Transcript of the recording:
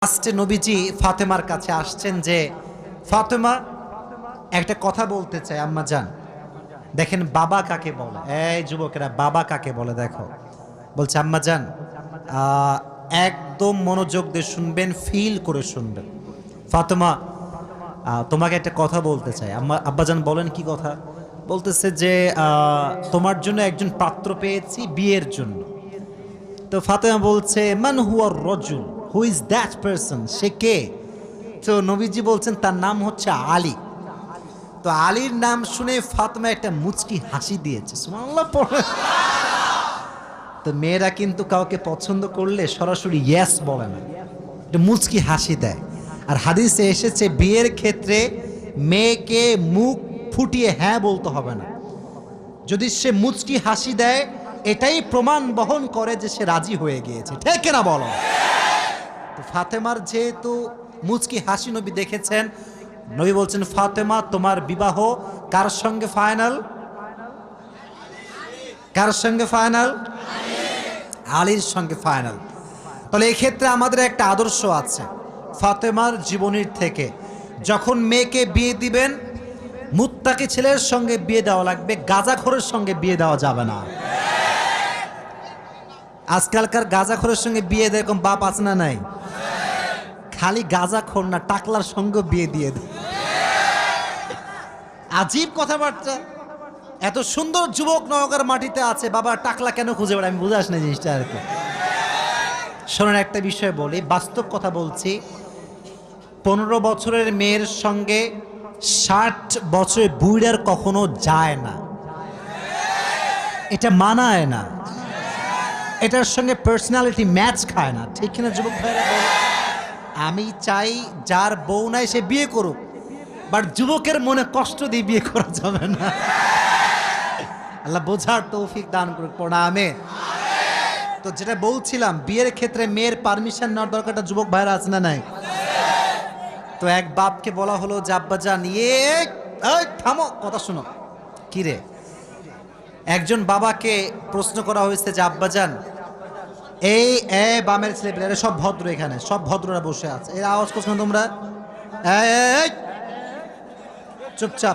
লাস্টে নবীজি ফাতেমার কাছে আসছেন যে ফাতেমা একটা কথা বলতে চাই আম্মা জান। দেখেন বাবা কাকে বলে, এই যুবকেরা বাবা কাকে বলে দেখো। বলছে আম্মা জান একদম মনোযোগ দিয়ে শুনবেন, ফিল করে শুনবেন। ফাতেমা তোমাকে একটা কথা বলতে চাই। আব্বাজান বলেন কি কথা? বলতেছে যে তোমার জন্য একজন পাত্র পেয়েছি বিয়ের জন্য। তো ফাতেমা বলছে মান হুয়া রজুল, হু ইজ দ্যাট পারসন, সে কে? তো নবীজি বলছেন তার নাম হচ্ছে আলী। তো আলীর নাম শুনে ফাতেমা একটা মুচকি হাসি দিয়েছে, সুবহানাল্লাহ পড়ে। তো মেয়েরা কিন্তু কাউকে পছন্দ করলে সরাসরি ইয়েস বলে না, একটা মুচকি হাসি দেয়। আর হাদিসে এসেছে বিয়ের ক্ষেত্রে মেয়েকে মুখ ফুটিয়ে হ্যাঁ বলতে হবে না, যদি সে মুচকি হাসি দেয় এটাই প্রমাণ বহন করে যে সে রাজি হয়ে গিয়েছে, ঠিক কিনা বলো? তো ফাতেমার যেহেতু মুচকি হাসি নবী দেখেছেন, নবী বলছেন ফাতেমা তোমার বিবাহ কার সঙ্গে ফাইনাল? কার সঙ্গে ফাইনাল? আলীর সঙ্গে ফাইনাল। তাহলে এই ক্ষেত্রে আমাদের একটা আদর্শ আছে ফাতেমার জীবনীর থেকে। যখন মেয়েকে বিয়ে দিবেন মুত্তাকি ছেলের সঙ্গে বিয়ে দেওয়া লাগবে, গাঁজাখোরের সঙ্গে বিয়ে দেওয়া যাবে না। আজকালকার গাঁজাখোরের সঙ্গে বিয়ে দেয় এরকম বাপ আছে না নাই? খালি গাঁজাখোর না, টাকলার সঙ্গে বিয়ে দিয়ে দেয়। আজীব কথাবার্তা। এত সুন্দর যুবক নওগাঁর মাটিতে আছে, বাবা টাকলা কেন খুঁজে বেড়ায়? আমি বুঝে আসি না জিনিসটা আর কি। শোনেন একটা বিষয় বলি, বাস্তব কথা বলছি। 15 বছরের মেয়ের সঙ্গে 60 বছরের বুড়ার কখনো যায় না, এটা মানায় না, এটার সঙ্গে পার্সোনালিটি ম্যাচ খায় না, ঠিক কিনা যুবক ভাইরা? আমি চাই যার বউ নাই সে বিয়ে করুক, বাট যুবকের মনে কষ্ট দিয়ে বিয়ে করা যাবে না। আল্লাহ বোঝার তৌফিক দান করুক, পড়া আমিন। তো যেটা বলছিলাম, বিয়ের ক্ষেত্রে মেয়ের পারমিশন নেওয়ার দরকারটা যুবক ভাইরা আছে না নাই? তো এক বাপকে বলা হলো যে আব্বাজান থামো, কথা শোনো। কি রে? একজন বাবাকে প্রশ্ন করা হয়েছে যে আব্বাজান এই বামের ছেলেপেলেরা সব ভদ্র, এখানে সব ভদ্ররা বসে আছে, এর আওয়াজ করছো না তোমরা? চুপচাপ।